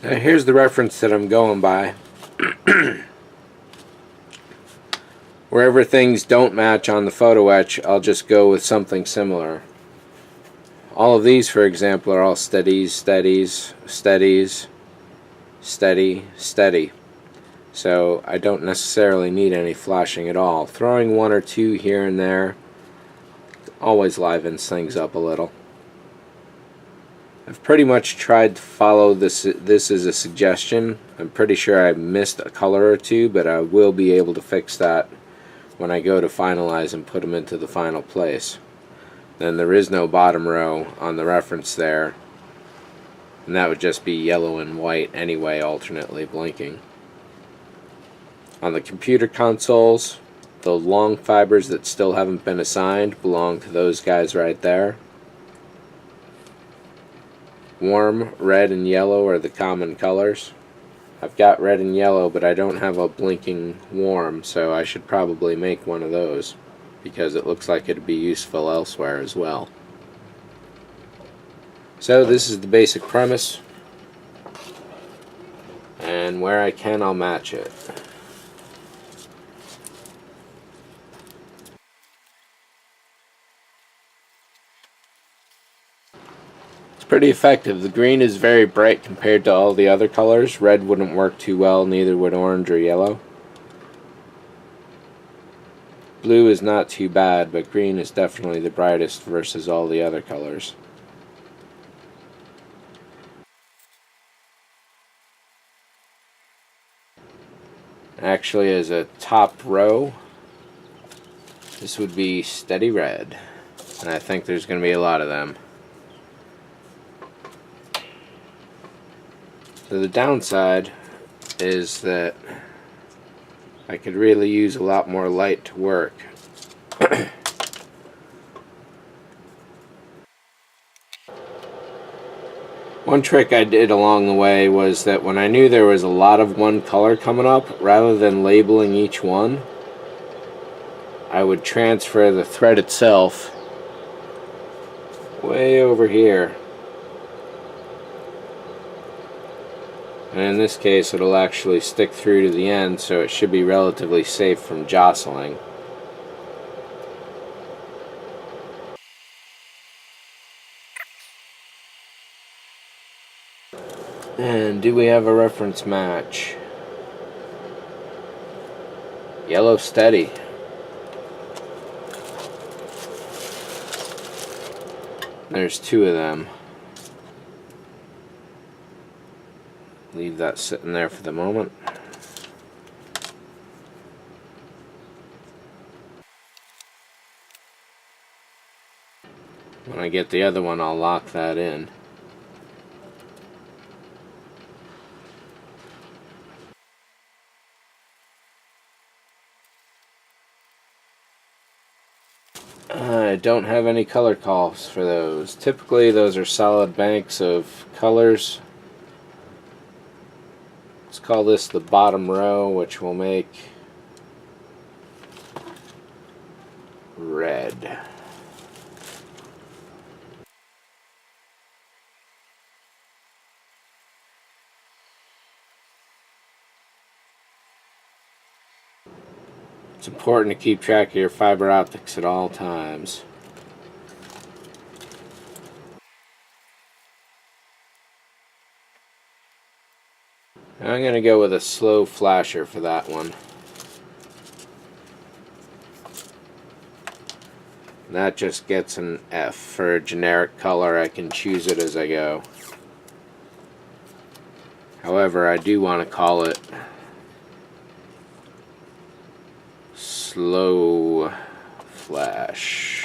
Now here's the reference that I'm going by. Wherever things don't match on the photo etch, I'll just go with something similar. All of these, for example, are all steadies, steadies, steadies, steady, steady. So I don't necessarily need any flashing at all. Throwing one or two here and there always livens things up a little. I've pretty much tried to follow this as a suggestion. I'm pretty sure I missed a color or two, but I will be able to fix that when I go to finalize and put them into the final place. Then there is no bottom row on the reference there, and that would just be yellow and white anyway, alternately blinking. On the computer consoles, the long fibers that still haven't been assigned belong to those guys right there. Warm, red, and yellow are the common colors. I've got red and yellow, but I don't have a blinking warm, so I should probably make one of those, because it looks like it'd be useful elsewhere as well. So this is the basic premise, and where I can I'll match it. Pretty effective. The green is very bright compared to all the other colors. Red wouldn't work too well, neither would orange or yellow. Blue is not too bad, but green is definitely the brightest versus all the other colors. Actually, as a top row, this would be steady red, and I think there's going to be a lot of them. So the downside is that I could really use a lot more light to work. One trick I did along the way was that when I knew there was a lot of one color coming up, rather than labeling each one, I would transfer the thread itself way over here. And in this case it'll actually stick through to the end, so it should be relatively safe from jostling. And do we have a reference match? Yellow steady. There's two of them. Leave that sitting there for the moment. When I get the other one, I'll lock that in. I don't have any color calls for those. Typically those are solid banks of colors. Let's call this the bottom row, which will make red. It's important to keep track of your fiber optics at all times. I'm going to go with a slow flasher for that one. That just gets an F for a generic color. I can choose it as I go. However, I do want to call it slow flash.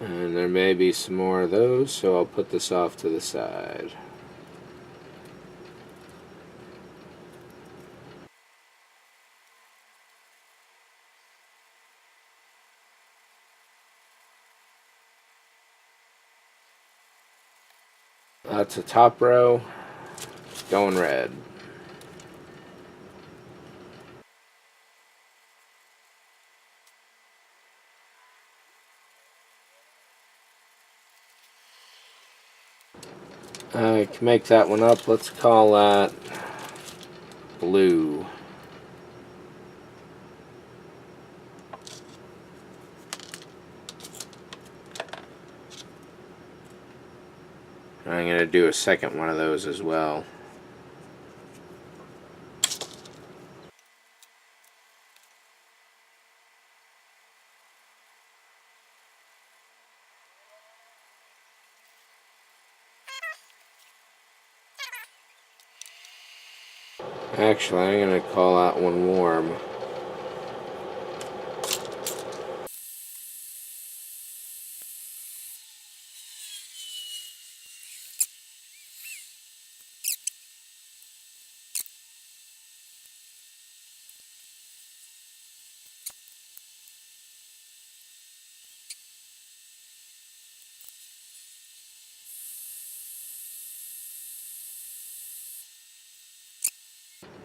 And there may be some more of those, so I'll put this off to the side. That's a top row, going red. I can make that one up. Let's call that blue. I'm going to do a second one of those as well. Actually, I'm going to call that one warm.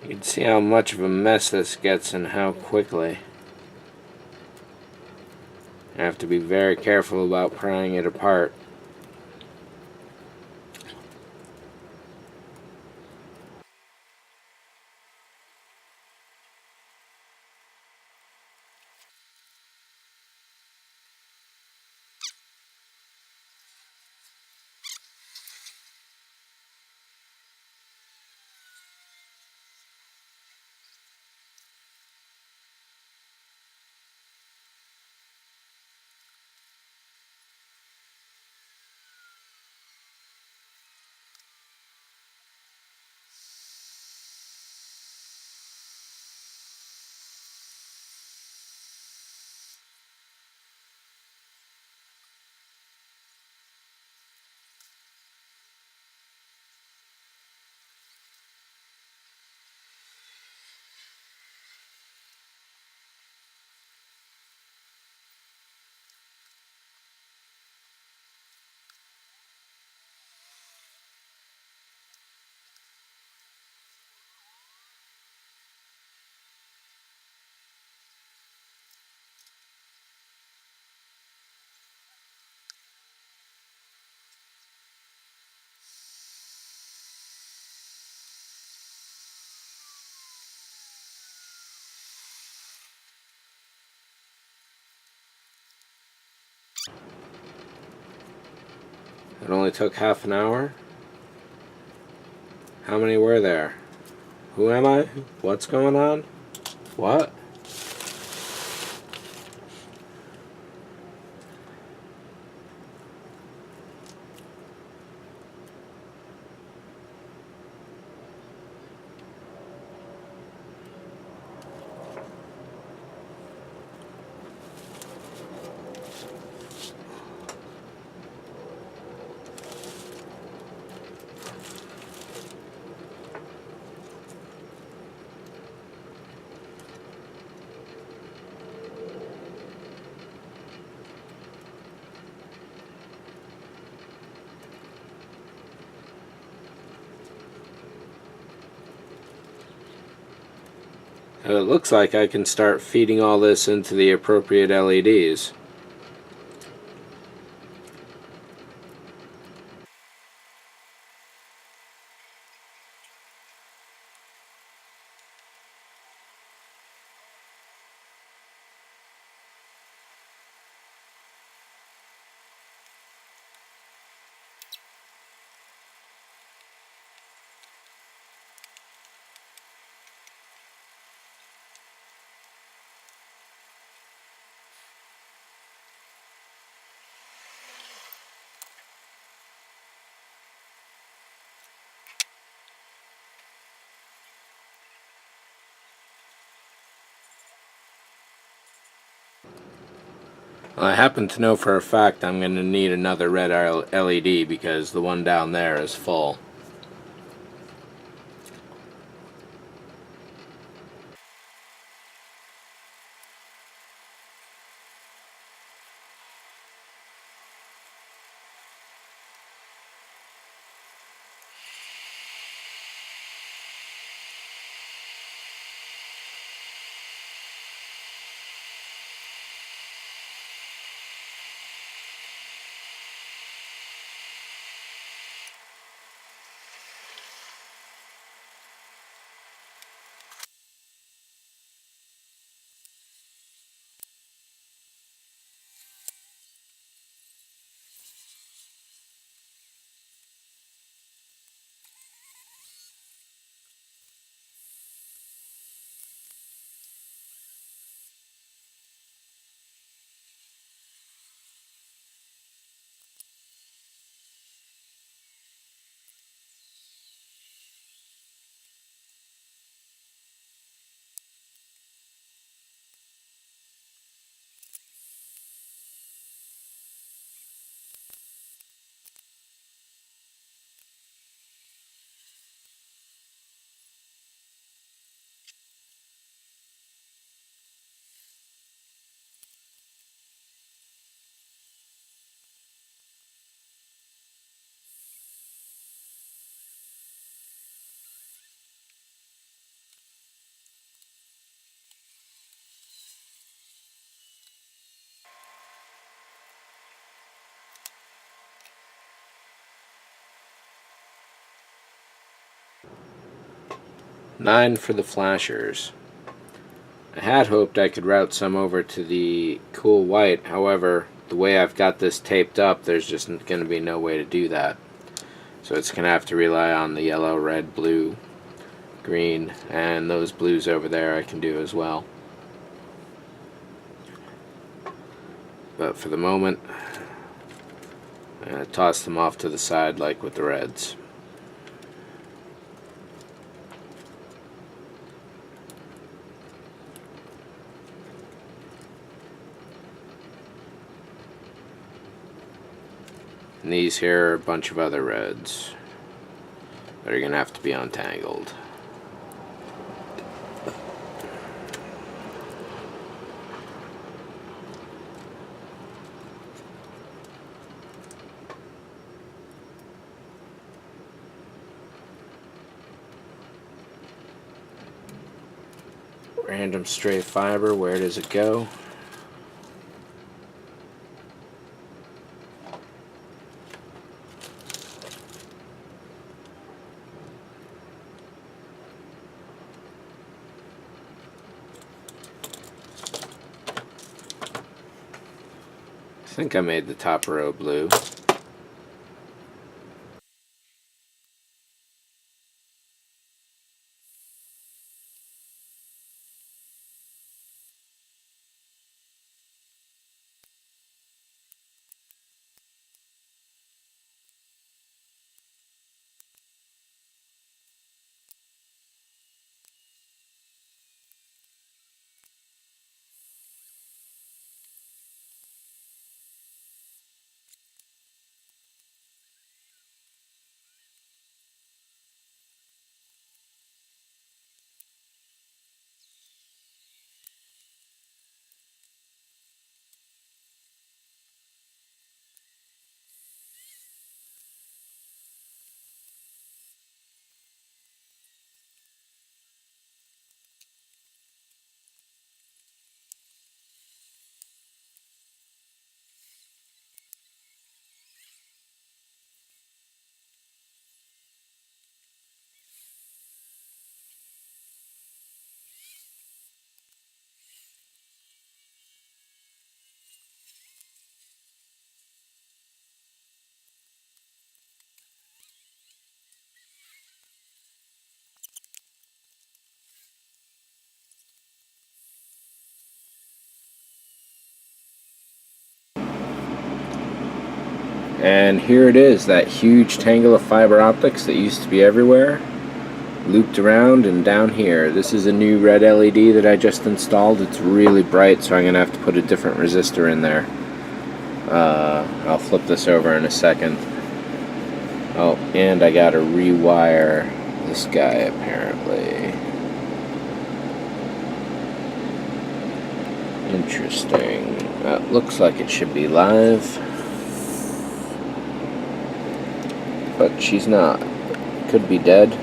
You can see how much of a mess this gets and how quickly. I have to be very careful about prying it apart. It only took half an hour. How many were there? Who am I? What's going on? What? It looks like I can start feeding all this into the appropriate LEDs. Well, I happen to know for a fact I'm going to need another red LED because the one down there is full. 9 for the flashers. I had hoped I could route some over to the cool white, however, the way I've got this taped up, there's just going to be no way to do that. So it's going to have to rely on the yellow, red, blue, green, and those blues over there I can do as well. But for the moment, I'm going to toss them off to the side like with the reds. And these here are a bunch of other reds that are going to have to be untangled. Random stray fiber, where does it go? I think I made the top row blue. And here it is, that huge tangle of fiber optics that used to be everywhere, looped around and down here. This is a new red LED that I just installed. It's really bright, so I'm going to have to put a different resistor in there. I'll flip this over in a second. Oh, and I got to rewire this guy apparently. Interesting. Looks like it should be live. But she's not. Could be dead.